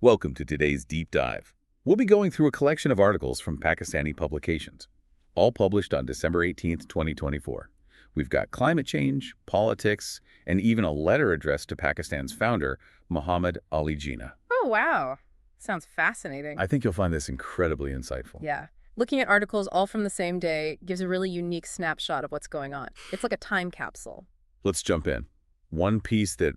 Welcome to today's deep dive. We'll be going through a collection of articles from Pakistani publications, all published on December 18th, 2024. We've got climate change, politics, and even a letter addressed to Pakistan's founder, Muhammad Ali Jinnah. Oh, wow. Sounds fascinating. I think you'll find this incredibly insightful. Yeah. Looking at articles all from the same day gives a really unique snapshot of what's going on. It's like a time capsule. Let's jump in. One piece that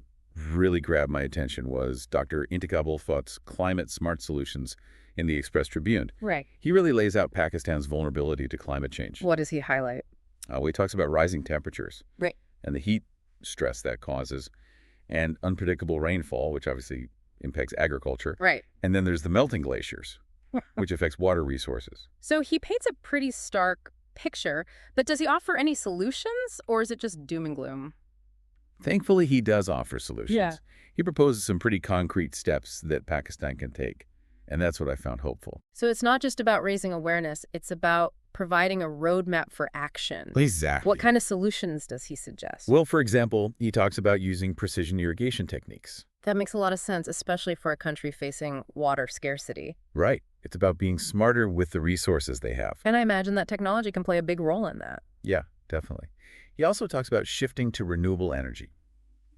really grabbed my attention was Dr. Intikhab Ulfat's Climate Smart Solutions in the Express Tribune. Right. He really lays out Pakistan's vulnerability to climate change. What does he highlight? He talks about rising temperatures Right. and the heat stress that causes, and unpredictable rainfall, which obviously impacts agriculture. Right. And then there's the melting glaciers, which affects water resources. So he paints a pretty stark picture, but does he offer any solutions, or is it just doom and gloom? Thankfully, he does offer solutions. Yeah. He proposes some pretty concrete steps that Pakistan can take, and that's what I found hopeful. So it's not just about raising awareness, it's about providing a roadmap for action. Exactly. What kind of solutions does he suggest? Well, for example, he talks about using precision irrigation techniques. That makes a lot of sense, especially for a country facing water scarcity. Right. It's about being smarter with the resources they have. And I imagine that technology can play a big role in that. Yeah, definitely. He also talks about shifting to renewable energy.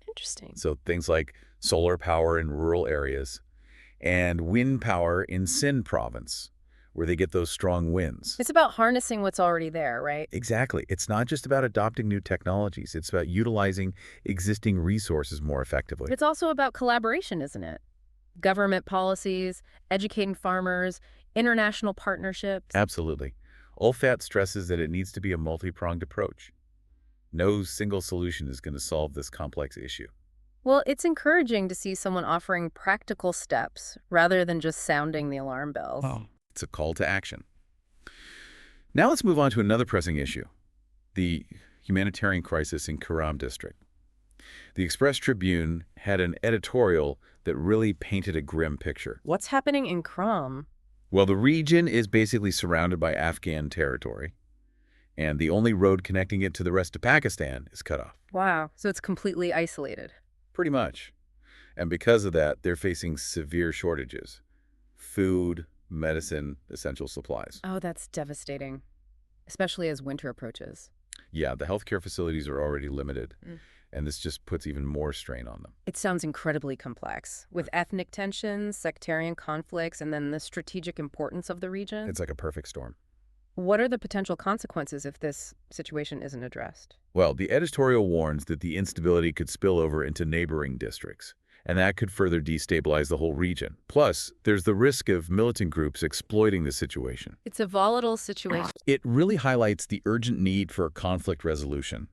Interesting. So things like solar power in rural areas and wind power in Sindh province, where they get those strong winds. It's about harnessing what's already there, right? Exactly. It's not just about adopting new technologies. It's about utilizing existing resources more effectively. It's also about collaboration, isn't it? Government policies, educating farmers, international partnerships. Absolutely. Ulfat stresses that it needs to be a multi-pronged approach. No single solution is going to solve this complex issue. Well, it's encouraging to see someone offering practical steps rather than just sounding the alarm bells. It's a call to action. Now let's move on to another pressing issue, the humanitarian crisis in Kuram district. The Express Tribune had an editorial that really painted a grim picture. What's happening in Kram? Well, the region is basically surrounded by Afghan territory, and the only road connecting it to the rest of Pakistan is cut off. Wow, so it's completely isolated. Pretty much. And because of that, they're facing severe shortages. Food, medicine, essential supplies. Oh, that's devastating, especially as winter approaches. Yeah, the healthcare facilities are already limited, Mm. and this just puts even more strain on them. It sounds incredibly complex, with ethnic tensions, sectarian conflicts, and then the strategic importance of the region. It's like a perfect storm. What are the potential consequences if this situation isn't addressed? Well, the editorial warns that the instability could spill over into neighboring districts, and that could further destabilize the whole region. Plus, there's the risk of militant groups exploiting the situation. It's a volatile situation. It really highlights the urgent need for conflict resolution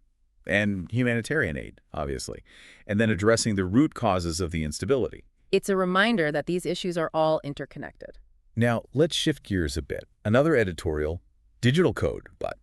and humanitarian aid, obviously, and then addressing the root causes of the instability. It's a reminder that these issues are all interconnected. Now, let's shift gears a bit. Another editorial, Digital Code, but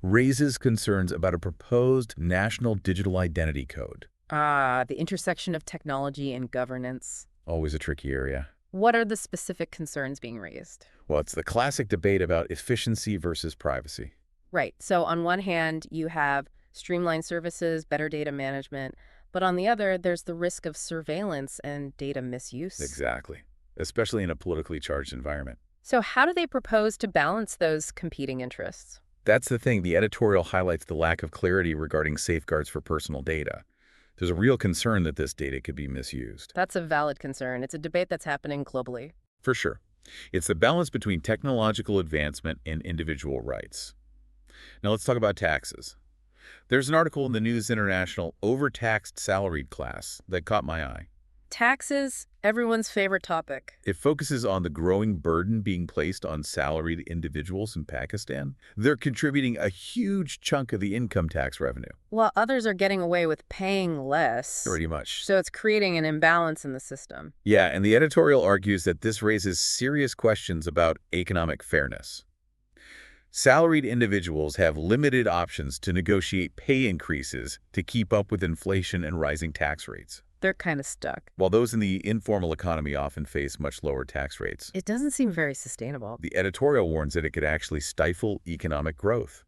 raises concerns about a proposed national digital identity code. Ah, the intersection of technology and governance. Always a tricky area. What are the specific concerns being raised? Well, it's the classic debate about efficiency versus privacy. Right. So on one hand, you have streamlined services, better data management, but on the other, there's the risk of surveillance and data misuse. Exactly. Especially in a politically charged environment. So how do they propose to balance those competing interests? That's the thing. The editorial highlights the lack of clarity regarding safeguards for personal data. There's a real concern that this data could be misused. That's a valid concern. It's a debate that's happening globally. For sure. It's the balance between technological advancement and individual rights. Now let's talk about taxes. There's an article in the News International, Overtaxed Salaried Class, that caught my eye. Taxes, everyone's favorite topic. It focuses on the growing burden being placed on salaried individuals in Pakistan. They're contributing a huge chunk of the income tax revenue. While others are getting away with paying less. Pretty much. So it's creating an imbalance in the system. Yeah, and the editorial argues that this raises serious questions about economic fairness. Salaried individuals have limited options to negotiate pay increases to keep up with inflation and rising tax rates, They're kind of stuck. while those in the informal economy often face much lower tax rates. It doesn't seem very sustainable. The editorial warns that it could actually stifle economic growth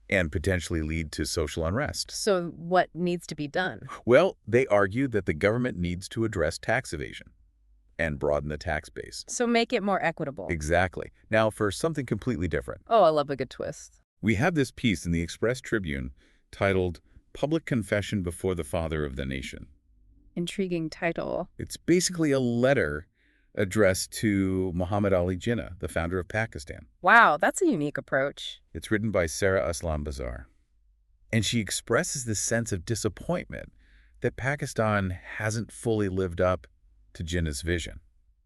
and potentially lead to social unrest. So what needs to be done? Well, they argue that the government needs to address tax evasion and broaden the tax base. So make it more equitable. Exactly. Now, for something completely different. Oh, I love a good twist. We have this piece in the Express Tribune titled Public Confession Before the Father of the Nation. Intriguing title. It's basically a letter addressed to Muhammad Ali Jinnah, the founder of Pakistan. Wow, that's a unique approach. It's written by Sarah Aslam Bazar. And she expresses this sense of disappointment that Pakistan hasn't fully lived up to Jinnah's vision.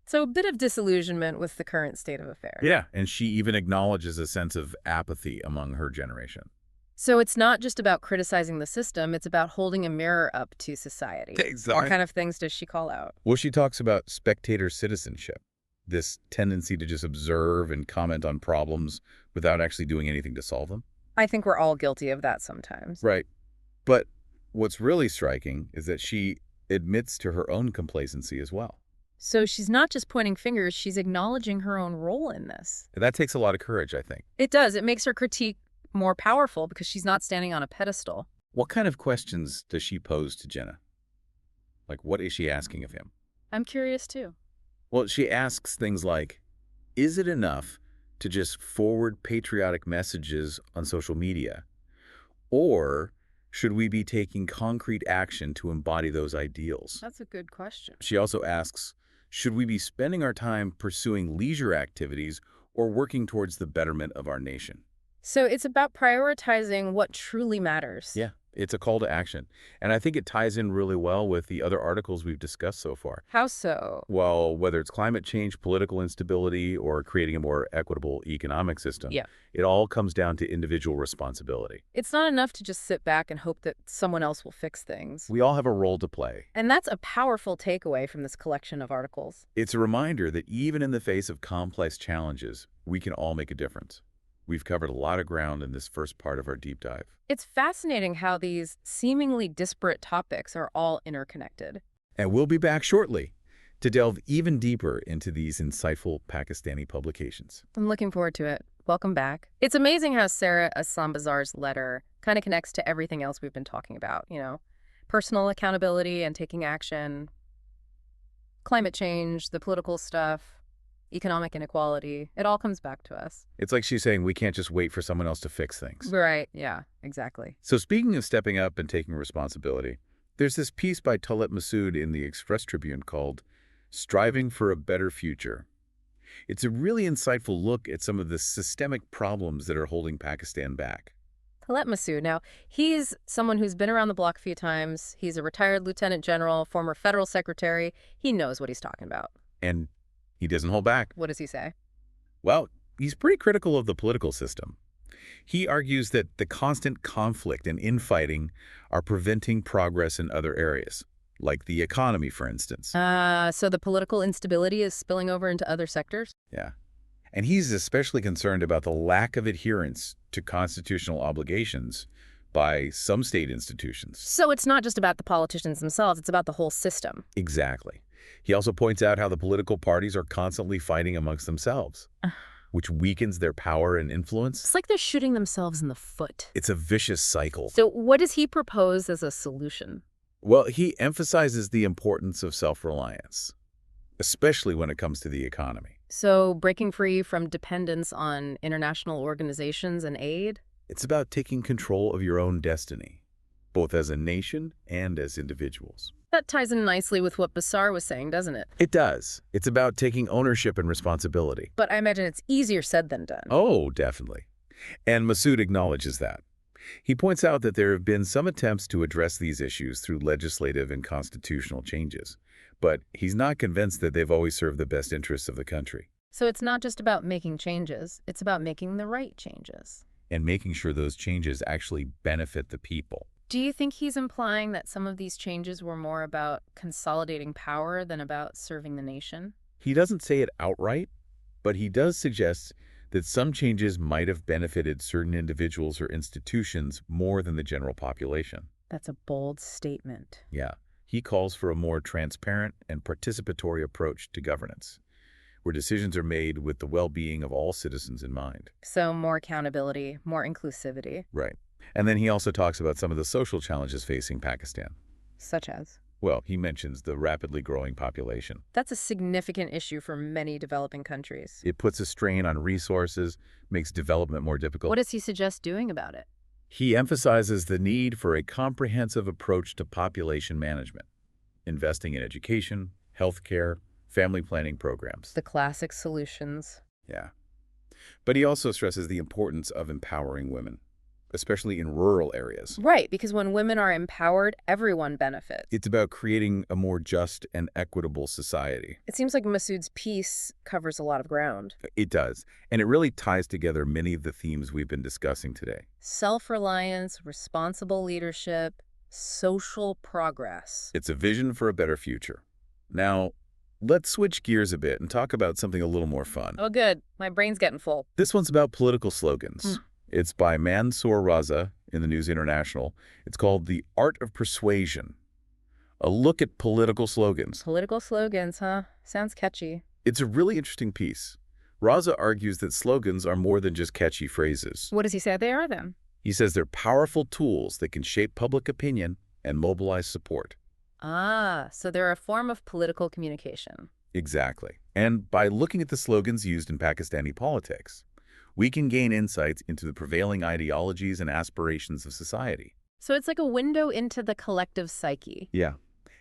So a bit of disillusionment with the current state of affairs. Yeah, and she even acknowledges a sense of apathy among her generation. So it's not just about criticizing the system, it's about holding a mirror up to society. Exactly. What kind of things does she call out? Well, she talks about spectator citizenship, this tendency to just observe and comment on problems without actually doing anything to solve them. I think we're all guilty of that sometimes. Right. But what's really striking is that she admits to her own complacency as well. So she's not just pointing fingers, she's acknowledging her own role in this. And that takes a lot of courage, I think. It does. It makes her critique more powerful because she's not standing on a pedestal. What kind of questions does she pose to Jinnah? Like, what is she asking of him? I'm curious too. Well, she asks things like, is it enough to just forward patriotic messages on social media? Or should we be taking concrete action to embody those ideals? That's a good question. She also asks, should we be spending our time pursuing leisure activities or working towards the betterment of our nation? So it's about prioritizing what truly matters. Yeah, it's a call to action. And I think it ties in really well with the other articles we've discussed so far. How so? Well, whether it's climate change, political instability, or creating a more equitable economic system, Yeah. it all comes down to individual responsibility. It's not enough to just sit back and hope that someone else will fix things. We all have a role to play. And that's a powerful takeaway from this collection of articles. It's a reminder that even in the face of complex challenges, we can all make a difference. We've covered a lot of ground in this first part of our deep dive. It's fascinating how these seemingly disparate topics are all interconnected. And we'll be back shortly to delve even deeper into these insightful Pakistani publications. I'm looking forward to it. Welcome back. It's amazing how Sarah Aslam Bazar's letter kind of connects to everything else we've been talking about, personal accountability and taking action, climate change, the political stuff, economic inequality. It all comes back to us. It's like she's saying we can't just wait for someone else to fix things. Right. Yeah, exactly. So speaking of stepping up and taking responsibility, there's this piece by Talet Masood in the Express Tribune called Striving for a Better Future. It's a really insightful look at some of the systemic problems that are holding Pakistan back. Talet Masood. Now, he's someone who's been around the block a few times. He's a retired lieutenant general, former federal secretary. He knows what he's talking about. And he doesn't hold back. What does he say? Well, he's pretty critical of the political system. He argues that the constant conflict and infighting are preventing progress in other areas, like the economy, for instance. So the political instability is spilling over into other sectors? Yeah. And he's especially concerned about the lack of adherence to constitutional obligations by some state institutions. So it's not just about the politicians themselves, it's about the whole system. Exactly. He also points out how the political parties are constantly fighting amongst themselves, which weakens their power and influence. It's like they're shooting themselves in the foot. It's a vicious cycle. So what does he propose as a solution? Well, he emphasizes the importance of self-reliance, especially when it comes to the economy. So breaking free from dependence on international organizations and aid? It's about taking control of your own destiny, both as a nation and as individuals. That ties in nicely with what Bazar was saying, doesn't it? It does. It's about taking ownership and responsibility. But I imagine it's easier said than done. Oh, definitely. And Masood acknowledges that. He points out that there have been some attempts to address these issues through legislative and constitutional changes, but he's not convinced that they've always served the best interests of the country. So it's not just about making changes, it's about making the right changes. And making sure those changes actually benefit the people. Do you think he's implying that some of these changes were more about consolidating power than about serving the nation? He doesn't say it outright, but he does suggest that some changes might have benefited certain individuals or institutions more than the general population. That's a bold statement. Yeah, he calls for a more transparent and participatory approach to governance, where decisions are made with the well-being of all citizens in mind. So more accountability, more inclusivity. Right. And then he also talks about some of the social challenges facing Pakistan. Such as? Well, he mentions the rapidly growing population. That's a significant issue for many developing countries. It puts a strain on resources, makes development more What difficult. does he suggest doing about it? He emphasizes the need for a comprehensive approach to population management, investing in education, healthcare, family planning programs. The classic solutions. Yeah. But he also stresses the importance of empowering women, especially in rural areas. Right, because when women are empowered, everyone benefits. It's about creating a more just and equitable society. It seems like Masood's piece covers a lot of ground. It does, and it really ties together many of the themes we've been discussing today. Self-reliance, responsible leadership, social progress. It's a vision for a better future. Now, let's switch gears a bit and talk about something a little more fun. Oh, good. My brain's getting full. This one's about political slogans. It's by Mansoor Raza in the News International. It's called The Art of Persuasion, a look at political slogans. Political slogans, huh? Sounds catchy. It's a really interesting piece. Raza argues that slogans are more than just catchy phrases. What does he say they are then? He says they're powerful tools that can shape public opinion and mobilize support. Ah, so they're a form of political communication. Exactly. And by looking at the slogans used in Pakistani politics, we can gain insights into the prevailing ideologies and aspirations of society. So it's like a window into the collective psyche. Yeah.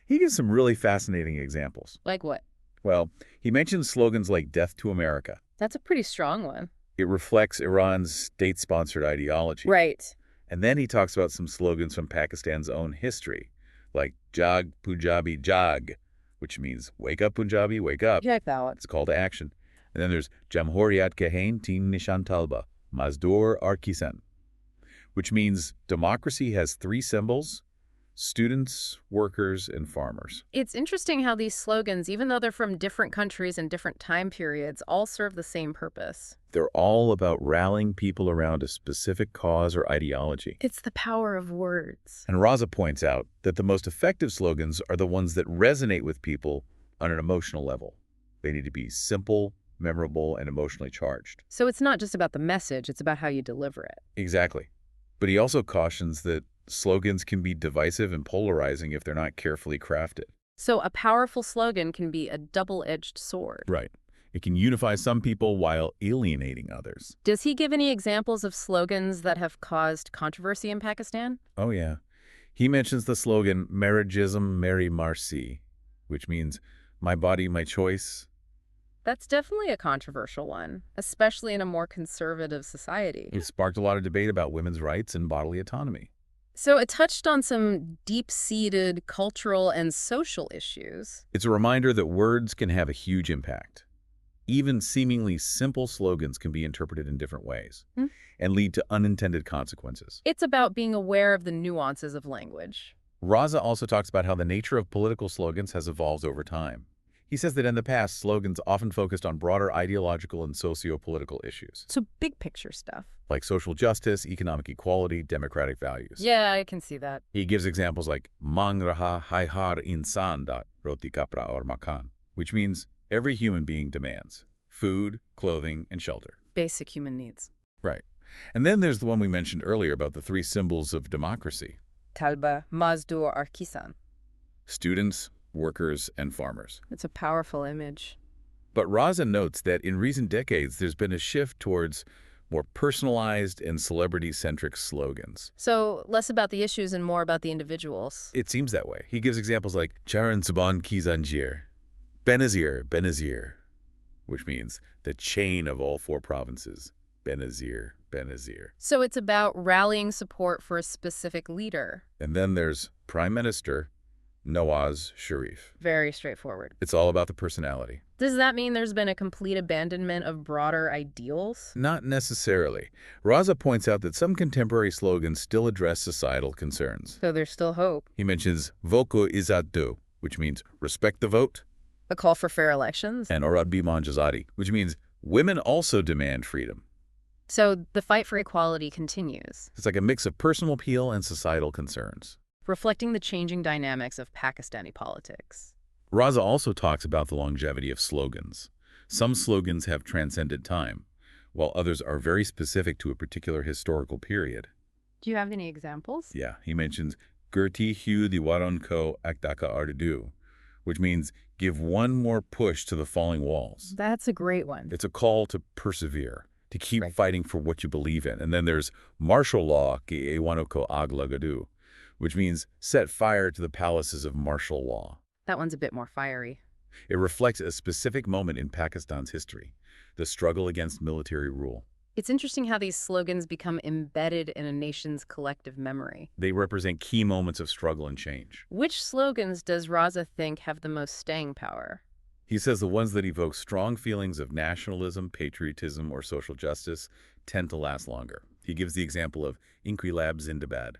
He gives some really fascinating examples. Like what? Well, he mentions slogans like Death to America. That's a pretty strong one. It reflects Iran's state-sponsored ideology. Right. And then he talks about some slogans from Pakistan's own history, like Jag Punjabi Jag, which means wake up Punjabi, wake up. Check that one. It's a call to action. And then there's Jamhuriyat ke hain teen nishan talba, Mazdoor ar kisan, which means democracy has three symbols: students, workers, and farmers. It's interesting how these slogans, even though they're from different countries and different time periods, all serve the same purpose. They're all about rallying people around a specific cause or ideology. It's the power of words. And Raza points out that the most effective slogans are the ones that resonate with people on an emotional level. They need to be simple, memorable, and emotionally charged. So it's not just about the message, it's about how you deliver it. Exactly. But he also cautions that slogans can be divisive and polarizing if they're not carefully crafted. So a powerful slogan can be a double-edged sword. Right. It can unify some people while alienating others. Does he give any examples of slogans that have caused controversy in Pakistan? Oh, yeah. He mentions the slogan, Marriagism, Meri Marsi, which means my body, my choice. That's definitely a controversial one, especially in a more conservative society. It sparked a lot of debate about women's rights and bodily autonomy. So it touched on some deep-seated cultural and social issues. It's a reminder that words can have a huge impact. Even seemingly simple slogans can be interpreted in different ways and lead to unintended consequences. It's about being aware of the nuances of language. Raza also talks about how the nature of political slogans has evolved over time. He says that in the past, slogans often focused on broader ideological and socio-political issues, So big picture stuff. like social justice, economic equality, democratic values. Yeah, I can see that. He gives examples like Mang raha hai har insan da roti kapra aur makan, which means every human being demands food, clothing, and shelter. Basic human needs. Right. And then there's the one we mentioned earlier about the three symbols of democracy: Talba, Mazdoor, or Kisan. students, workers, and farmers. It's a powerful image. But Raza notes that in recent decades, there's been a shift towards more personalized and celebrity-centric slogans. So less about the issues and more about the individuals. It seems that way. He gives examples like Charan Saban Ki Zanjir, Benazir, Benazir, which means the chain of all four provinces. Benazir, Benazir. So it's about rallying support for a specific leader. And then there's Prime Minister Nawaz Sharif. Very straightforward. It's all about the personality. Does that mean there's been a complete abandonment of broader ideals? Not necessarily. Raza points out that some contemporary slogans still address societal concerns. So there's still hope. He mentions Voko Izzat Do, which means respect the vote, A call for fair elections? and Orad Biman Jazadi, which means women also demand freedom. So the fight for equality continues, It's like a mix of personal appeal and societal concerns. reflecting the changing dynamics of Pakistani politics. Raza also talks about the longevity of slogans. Some slogans have transcended time, while others are very specific to a particular historical period. Do you have any examples? Yeah, he mentions Gerti hu diwaron ko akdaka ardu, which means give one more push to the falling walls. That's a great one. It's a call to persevere, to keep Right. fighting for what you believe in. And then there's martial law, ki ewano ko aglagadu, which means set fire to the palaces of martial law. That one's a bit more fiery. It reflects a specific moment in Pakistan's history, the struggle against military rule. It's interesting how these slogans become embedded in a nation's collective memory. They represent key moments of struggle and change. Which slogans does Raza think have the most staying power? He says the ones that evoke strong feelings of nationalism, patriotism, or social justice tend to last longer. He gives the example of Inquilab Zindabad,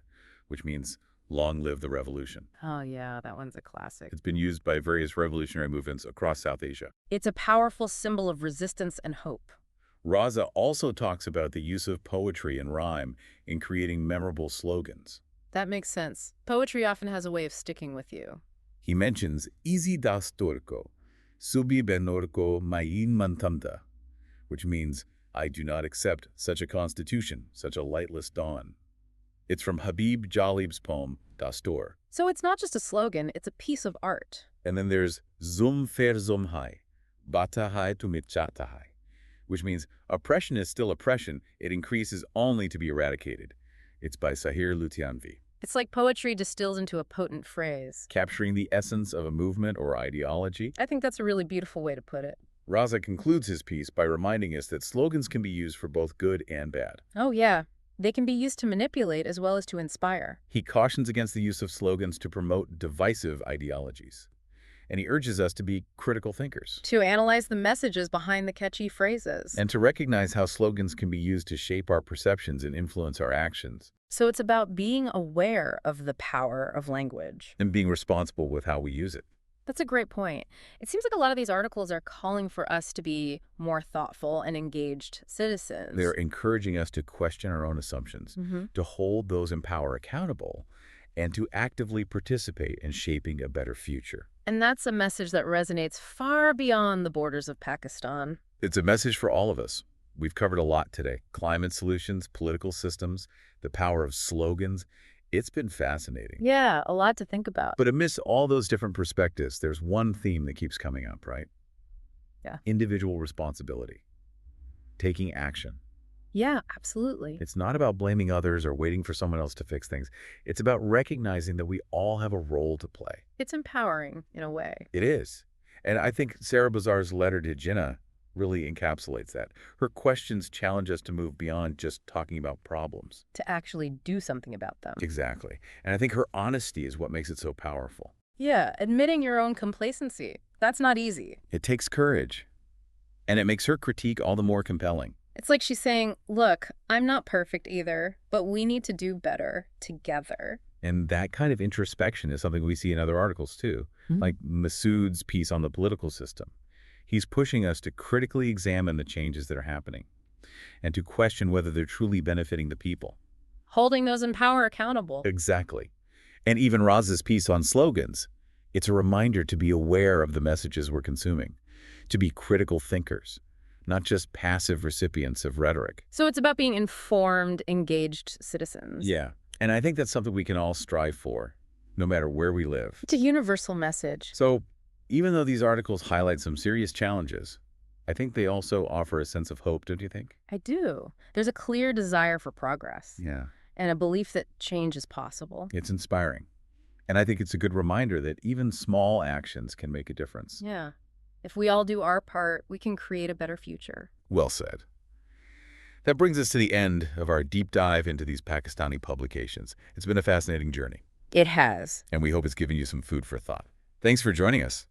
which means long live the revolution. Oh yeah, that one's a classic. It's been used by various revolutionary movements across South Asia. It's a powerful symbol of resistance and hope. Raza also talks about the use of poetry and rhyme in creating memorable slogans. That makes sense. Poetry often has a way of sticking with you. He mentions Izi das Turco, Subi benorco mayin mantamta, which means, I do not accept such a constitution, such a lightless dawn. It's from Habib Jalib's poem, Dastur. So it's not just a slogan, it's a piece of art. And then there's Zum fer zum hai, bata hai tu mitchata hai, which means oppression is still oppression, it increases only to be eradicated. It's by Sahir Luthianvi, It's like poetry distills into a potent phrase. capturing the essence of a movement or ideology. I think that's a really beautiful way to put it. Raza concludes his piece by reminding us that slogans can be used for both good and bad. Oh yeah, they can be used to manipulate as well as to inspire. He cautions against the use of slogans to promote divisive ideologies, and he urges us to be critical thinkers To analyze the messages behind the catchy phrases. and to recognize how slogans can be used to shape our perceptions and influence our actions, So it's about being aware of the power of language. and being responsible with how we use it. That's a great point. It seems like a lot of these articles are calling for us to be more thoughtful and engaged citizens. They're encouraging us to question our own assumptions, to hold those in power accountable, and to actively participate in shaping a better future. And that's a message that resonates far beyond the borders of Pakistan. It's a message for all of us. We've covered a lot today. Climate solutions, political systems, the power of slogans. It's been fascinating. Yeah, a lot to think about. But amidst all those different perspectives, there's one theme that keeps coming up, right? Yeah. Individual responsibility. Taking action. Yeah, absolutely. It's not about blaming others or waiting for someone else to fix things. It's about recognizing that we all have a role to play. It's empowering in a way. It is. And I think Sarah Bazar's letter to Jinnah really encapsulates that. Her questions challenge us to move beyond just talking about problems. To actually do something about them. Exactly. And I think her honesty is what makes it so powerful. Yeah, admitting your own complacency. That's not easy. It takes courage. And it makes her critique all the more compelling. It's like she's saying, look, I'm not perfect either, but we need to do better together. And that kind of introspection is something we see in other articles too, like Masood's piece on the political system. He's pushing us to critically examine the changes that are happening and to question whether they're truly benefiting the people. Holding those in power accountable. Exactly. And even Raz's piece on slogans, it's a reminder to be aware of the messages we're consuming, to be critical thinkers, not just passive recipients of rhetoric. So it's about being informed, engaged citizens. Yeah. And I think that's something we can all strive for, no matter where we live. It's a universal message. So even though these articles highlight some serious challenges, I think they also offer a sense of hope, don't you think? I do. There's a clear desire for progress Yeah. and a belief that change is possible. It's inspiring. And I think it's a good reminder that even small actions can make a difference. Yeah. If we all do our part, we can create a better future. Well said. That brings us to the end of our deep dive into these Pakistani publications. It's been a fascinating journey, It has. and we hope it's given you some food for thought. Thanks for joining us.